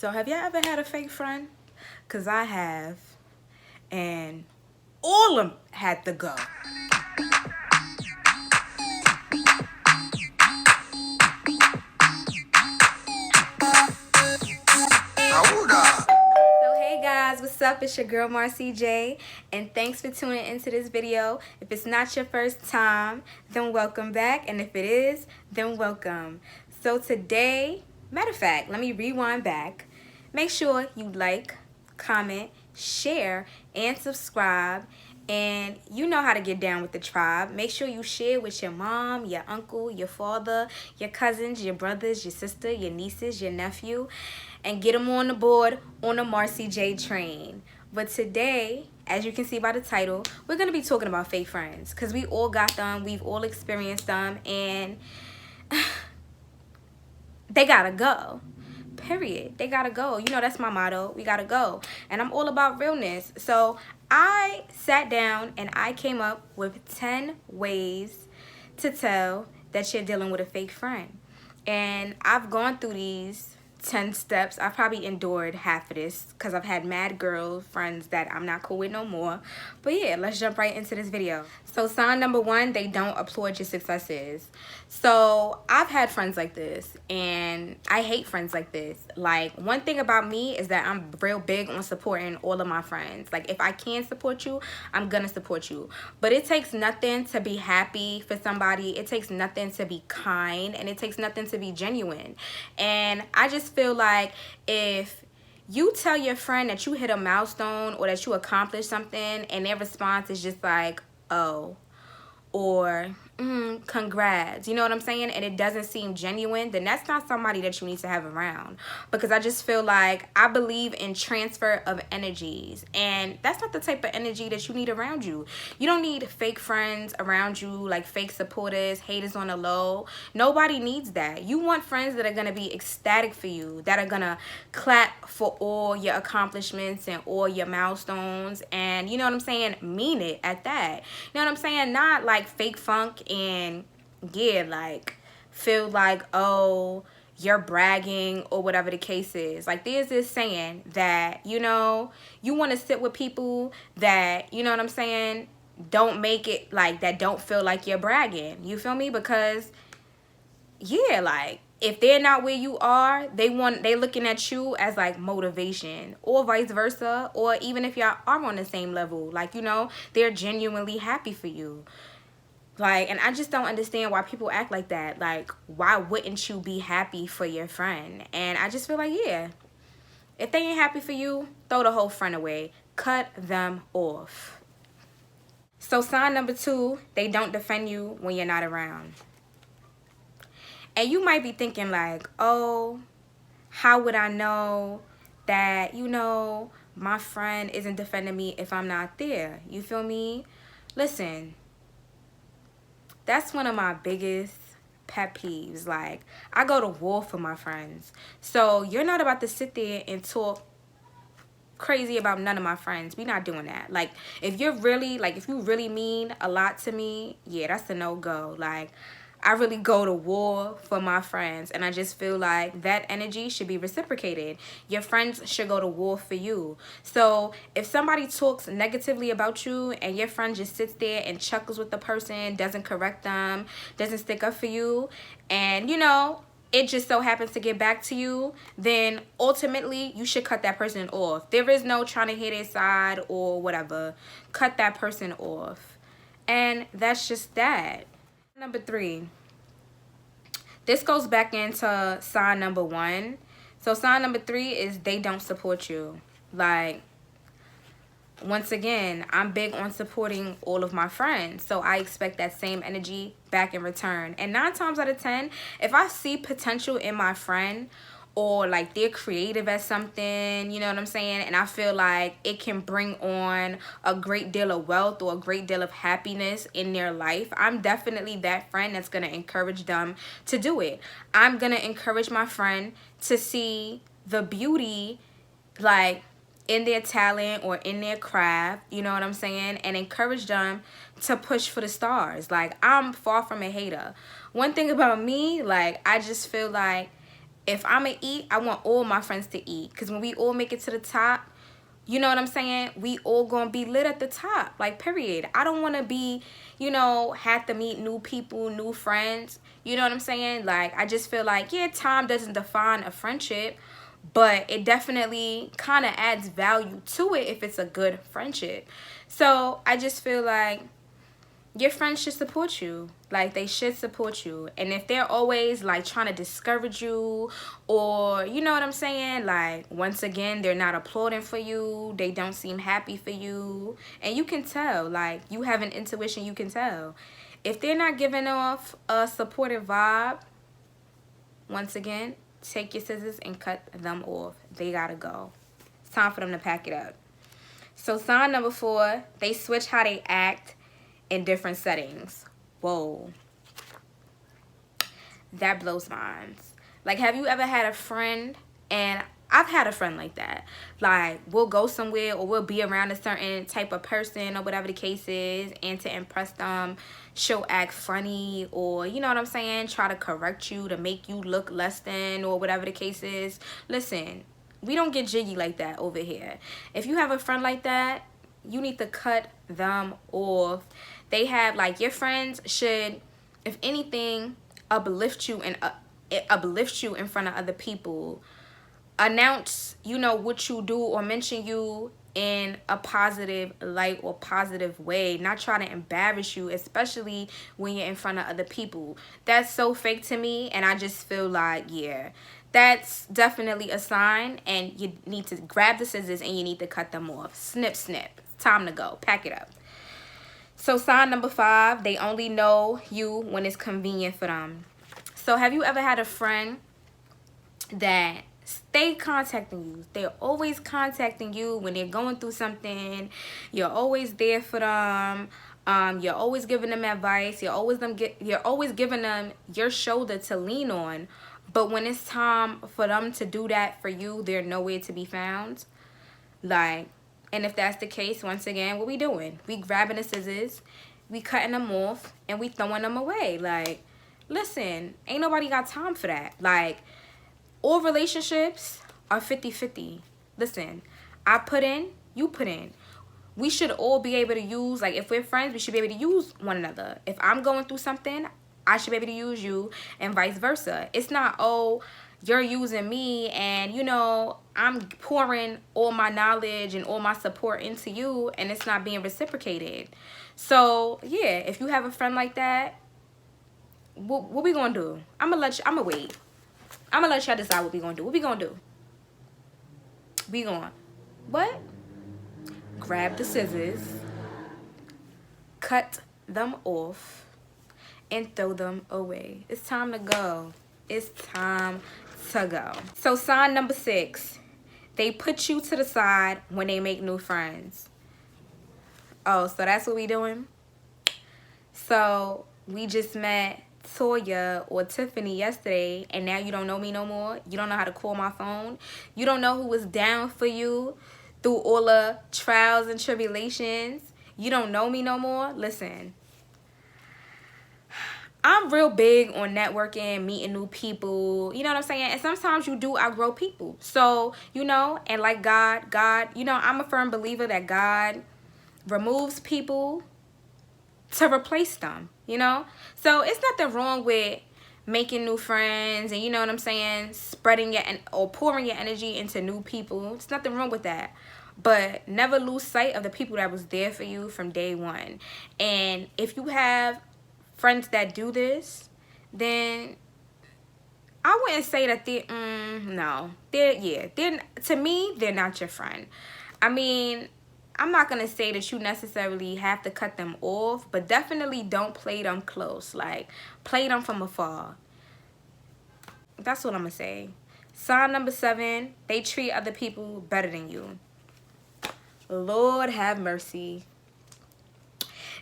So have you ever had a fake friend? Cause I have, and all of them had to go. So hey guys, what's up? It's your girl Marcy J, and thanks for tuning into this video. If it's not your first time, then welcome back, and if it is, then welcome. So today, matter of fact, let me rewind back. Make sure you like, comment, share, and subscribe. And you know how to get down with the tribe. Make sure you share with your mom, your uncle, your father, your cousins, your brothers, your sister, your nieces, your nephew, and get them on the board on the Marcy J train. But today, as you can see by the title, we're going to be talking about fake friends because we all got them, we've all experienced them, and they gotta go. Period. They gotta go. You know, that's my motto. We gotta go. And I'm all about realness. So I sat down and I came up with 10 ways to tell that you're dealing with a fake friend. And I've gone through these 10 steps. I've probably endured half of this because I've had mad girl friends that I'm not cool with no more. But yeah, let's jump right into this video. So sign number 1, they don't applaud your successes. So I've had friends like this, and I hate friends like this. Like, one thing about me is that I'm real big on supporting all of my friends. Like, if I can support you, I'm gonna support you. But it takes nothing to be happy for somebody. It takes nothing to be kind, and it takes nothing to be genuine. And I just feel like if you tell your friend that you hit a milestone or that you accomplished something and their response is just like, oh, or congrats, you know what I'm saying, and it doesn't seem genuine, then that's not somebody that you need to have around. Because I just feel like I believe in transfer of energies, and that's not the type of energy that you need around you. You don't need fake friends around you, like fake supporters, haters on the low. Nobody needs that. You want friends that are going to be ecstatic for you, that are going to clap for all your accomplishments and all your milestones, and you know what I'm saying, mean it at that. You know what I'm saying? Not like fake funk and yeah, like feel like, oh, you're bragging or whatever the case is. Like, there's this saying that, you know, you want to sit with people that, you know what I'm saying, don't make it like that, don't feel like you're bragging. You feel me? Because yeah, like if they're not where you are, they looking at you as like motivation, or vice versa. Or even if y'all are on the same level, like, you know, they're genuinely happy for you. Like, and I just don't understand why people act like that. Like, why wouldn't you be happy for your friend? And I just feel like, yeah, if they ain't happy for you, throw the whole friend away. Cut them off. So sign number 2, they don't defend you when you're not around. And you might be thinking like, oh, how would I know that, you know, my friend isn't defending me if I'm not there? You feel me? Listen, that's one of my biggest pet peeves. Like, I go to war for my friends. So you're not about to sit there and talk crazy about none of my friends. We not doing that. Like, if you really mean a lot to me, yeah, that's a no-go. Like, I really go to war for my friends, and I just feel like that energy should be reciprocated. Your friends should go to war for you. So if somebody talks negatively about you and your friend just sits there and chuckles with the person, doesn't correct them, doesn't stick up for you, and, you know, it just so happens to get back to you, then ultimately you should cut that person off. There is no trying to hit their side or whatever. Cut that person off. And that's just that. Number 3, this goes back into sign number 1. So sign number 3 is they don't support you. Like, once again, I'm big on supporting all of my friends, so I expect that same energy back in return. And 9 times out of 10, if I see potential in my friend, or like they're creative at something, you know what I'm saying, and I feel like it can bring on a great deal of wealth or a great deal of happiness in their life, I'm definitely that friend that's going to encourage them to do it. I'm going to encourage my friend to see the beauty, like, in their talent or in their craft, you know what I'm saying, and encourage them to push for the stars. Like, I'm far from a hater. One thing about me, like, I just feel like If I'm going to eat, I want all my friends to eat. Because when we all make it to the top, you know what I'm saying? We all going to be lit at the top. Like, period. I don't want to be, you know, have to meet new people, new friends. You know what I'm saying? Like, I just feel like, yeah, time doesn't define a friendship, but it definitely kind of adds value to it if it's a good friendship. So I just feel like your friends should support you. Like, they should support you. And if they're always like trying to discourage you, or you know what I'm saying, like, once again, they're not applauding for you, they don't seem happy for you, and you can tell, like, you have an intuition, you can tell. If they're not giving off a supportive vibe, once again, take your scissors and cut them off. They gotta go. It's time for them to pack it up. So sign number 4, they switch how they act in different settings. Whoa. That blows minds. Like, have you ever had a friend, and I've had a friend like that. Like, we'll go somewhere or we'll be around a certain type of person or whatever the case is, and to impress them, she'll act funny, or you know what I'm saying, try to correct you to make you look less than, or whatever the case is. Listen, we don't get jiggy like that over here. If you have a friend like that, you need to cut them off. They have, like, your friends should, if anything, uplift you and uplift you in front of other people. Announce, you know, what you do, or mention you in a positive light or positive way, not try to embarrass you, especially when you're in front of other people. That's so fake to me, and I just feel like, yeah, that's definitely a sign, and you need to grab the scissors and you need to cut them off. Snip, snip. It's time to go. Pack it up. So sign number 5, they only know you when it's convenient for them. So have you ever had a friend that stay contacting you? They're always contacting you when they're going through something. You're always there for them. You're always giving them advice. You're always giving them your shoulder to lean on. But when it's time for them to do that for you, they're nowhere to be found. Like, and if that's the case, once again, what we doing? We grabbing the scissors, we cutting them off, and we throwing them away. Like, listen, ain't nobody got time for that. Like, all relationships are 50-50. Listen, I put in, you put in. We should all be able to use, like, if we're friends, we should be able to use one another. If I'm going through something, I should be able to use you, and vice versa. It's not, oh, you're using me, and, you know, I'm pouring all my knowledge and all my support into you, and it's not being reciprocated. So, yeah, if you have a friend like that, what we gonna do? I'm gonna wait. I'm gonna let y'all decide what we gonna do. What we gonna do? We gonna, what? Grab the scissors, cut them off, and throw them away. It's time to go. It's time to go. So sign number 6, they put you to the side when they make new friends. Oh, so that's what we doing? So we just met Toya or Tiffany yesterday, and now you don't know me no more. You don't know how to call my phone. You don't know who was down for you through all the trials and tribulations. You don't know me no more. Listen, I'm real big on networking, meeting new people, you know what I'm saying? And sometimes you do outgrow people. So, you know, and like God, you know, I'm a firm believer that God removes people to replace them, you know? So it's nothing wrong with making new friends and, you know what I'm saying, spreading your, or pouring your energy into new people. It's nothing wrong with that. But never lose sight of the people that was there for you from day one. And if you have friends that do this, then I wouldn't say that no. To me, they're not your friend. I mean, I'm not going to say that you necessarily have to cut them off, but definitely don't play them close. Like, play them from afar. That's what I'm going to say. Sign number 7, they treat other people better than you. Lord have mercy.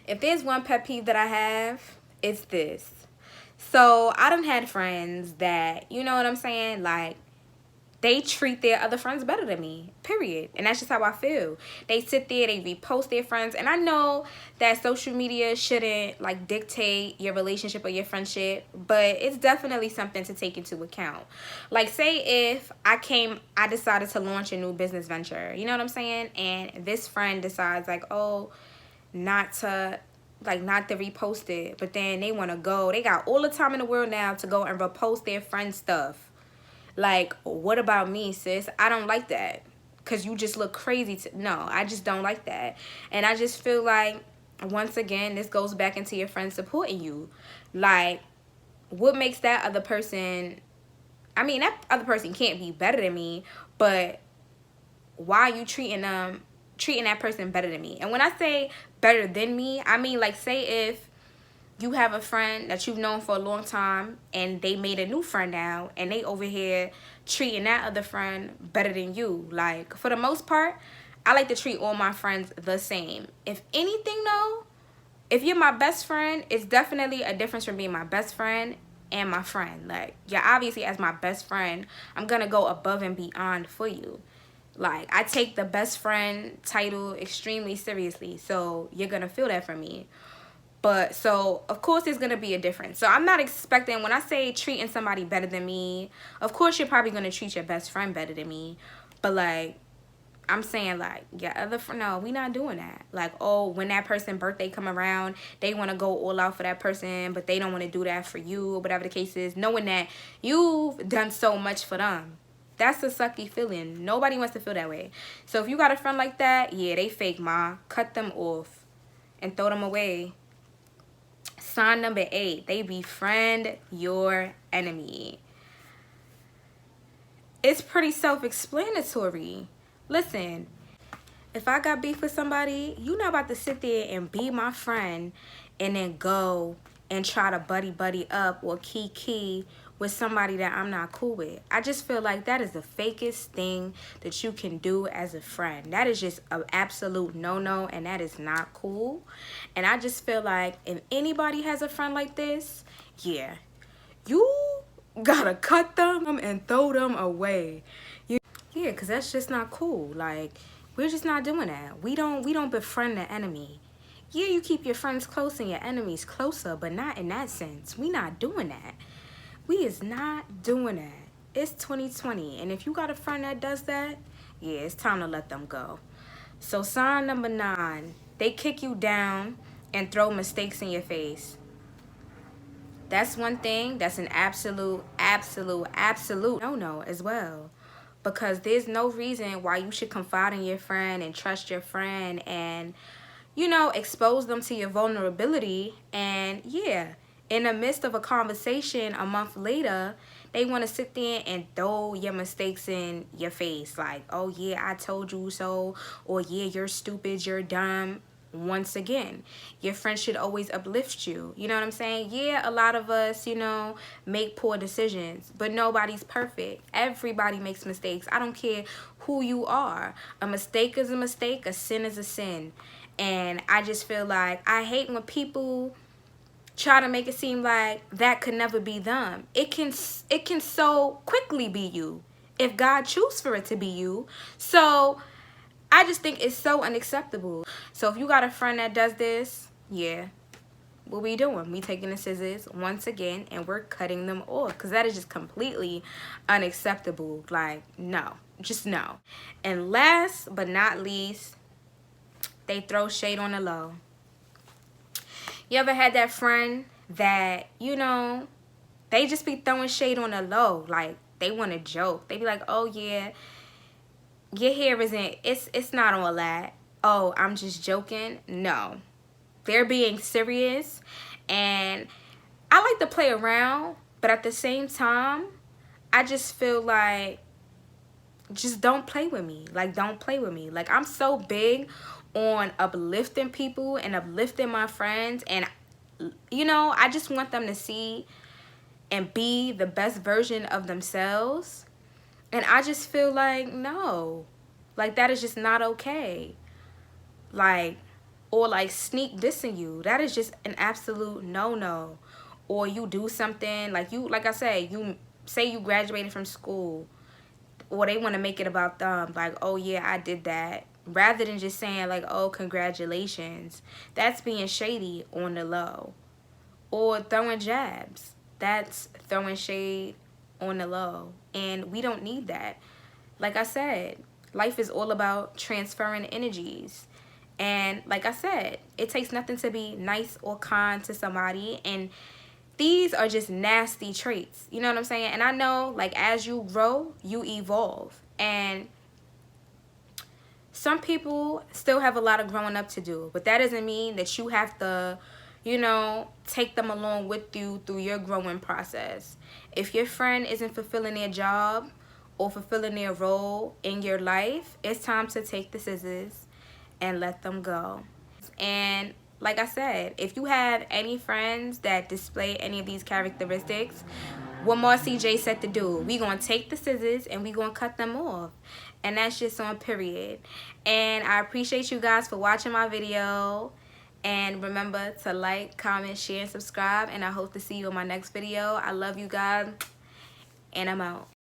If there's one pet peeve that I have, it's this. So I done had friends that, you know what I'm saying, like, they treat their other friends better than me, period. And that's just how I feel. They sit there, they repost their friends. And I know that social media shouldn't like dictate your relationship or your friendship, but it's definitely something to take into account. Like, say if I decided to launch a new business venture, you know what I'm saying? And this friend decides like, oh, not to repost it, but then they want to go. They got all the time in the world now to go and repost their friend's stuff. Like, what about me, sis? I don't like that. Because you just look crazy. No, I just don't like that. And I just feel like, once again, this goes back into your friends supporting you. Like, what makes that other person... I mean, that other person can't be better than me, but why are you treating that person better than me? And when I say better than me, I mean, like, say if you have a friend that you've known for a long time and they made a new friend now and they over here treating that other friend better than you. Like, for the most part, I like to treat all my friends the same. If anything though, if you're my best friend, it's definitely a difference from being my best friend and my friend. Like, yeah, obviously as my best friend, I'm gonna go above and beyond for you. Like, I take the best friend title extremely seriously, so you're gonna feel that from me. But so of course there's gonna be a difference. So I'm not expecting, when I say treating somebody better than me, of course you're probably gonna treat your best friend better than me. But like, I'm saying like, yeah, other friend, no, we not doing that. Like, oh, when that person's birthday come around, they want to go all out for that person, but they don't want to do that for you, or whatever the case is, knowing that you've done so much for them. That's a sucky feeling. Nobody wants to feel that way. So if you got a friend like that, yeah, they fake, ma. Cut them off and throw them away. Sign number 8, they befriend your enemy. It's pretty self-explanatory. Listen, if I got beef with somebody, you not about to sit there and be my friend and then go and try to buddy up or key with somebody that I'm not cool with. I just feel like that is the fakest thing that you can do as a friend. That is just an absolute no-no, and that is not cool. And I just feel like if anybody has a friend like this, yeah, you gotta cut them and throw them away. Yeah, because that's just not cool. Like, we're just not doing that. We don't befriend the enemy. Yeah, you keep your friends close and your enemies closer, but not in that sense. We not doing that. We is not doing that. It's 2020, and if you got a friend that does that, yeah, it's time to let them go. So sign number 9, they kick you down and throw mistakes in your face. That's one thing that's an absolute no-no as well. Because there's no reason why you should confide in your friend and trust your friend and, you know, expose them to your vulnerability. And yeah, in the midst of a conversation a month later, they want to sit there and throw your mistakes in your face. Like, oh yeah, I told you so. Or yeah, you're stupid, you're dumb. Once again, your friend should always uplift you. You know what I'm saying? Yeah, a lot of us, you know, make poor decisions, but nobody's perfect. Everybody makes mistakes. I don't care who you are. A mistake is a mistake. A sin is a sin. And I just feel like I hate when people try to make it seem like that could never be them. It can so quickly be you if God chooses for it to be you. So I just think it's so unacceptable. So if you got a friend that does this, yeah, what we doing? We taking the scissors once again and we're cutting them off, because that is just completely unacceptable. Like, no, just no. And last but not least, they throw shade on the low. You ever had that friend that, you know, they just be throwing shade on the low? Like, they want to joke. They be like, oh yeah, your hair isn't, it's not all that. Oh, I'm just joking. No, they're being serious. And I like to play around, but at the same time, I just feel like, just don't play with me. Like, don't play with me. Like, I'm so big on uplifting people and uplifting my friends, and you know, I just want them to see and be the best version of themselves. And I just feel like, no, like, that is just not okay. Like, or like sneak dissing you, that is just an absolute no-no. Or you do something like, you, like I say, you say you graduated from school, or they want to make it about them, like, oh yeah, I did that, rather than just saying like, oh, congratulations. That's being shady on the low. Or throwing jabs, that's throwing shade on the low, and we don't need that. Like I said, life is all about transferring energies. And like I said, it takes nothing to be nice or kind to somebody, and these are just nasty traits. You know what I'm saying? And I know, like, as you grow, you evolve. And some people still have a lot of growing up to do, but that doesn't mean that you have to, you know, take them along with you through your growing process. If your friend isn't fulfilling their job or fulfilling their role in your life, it's time to take the scissors and let them go. And like I said, if you have any friends that display any of these characteristics, what Marcy J said to do, we gonna take the scissors and we gonna cut them off. And that's just on period. And I appreciate you guys for watching my video. And remember to like, comment, share, and subscribe. And I hope to see you in my next video. I love you guys. And I'm out.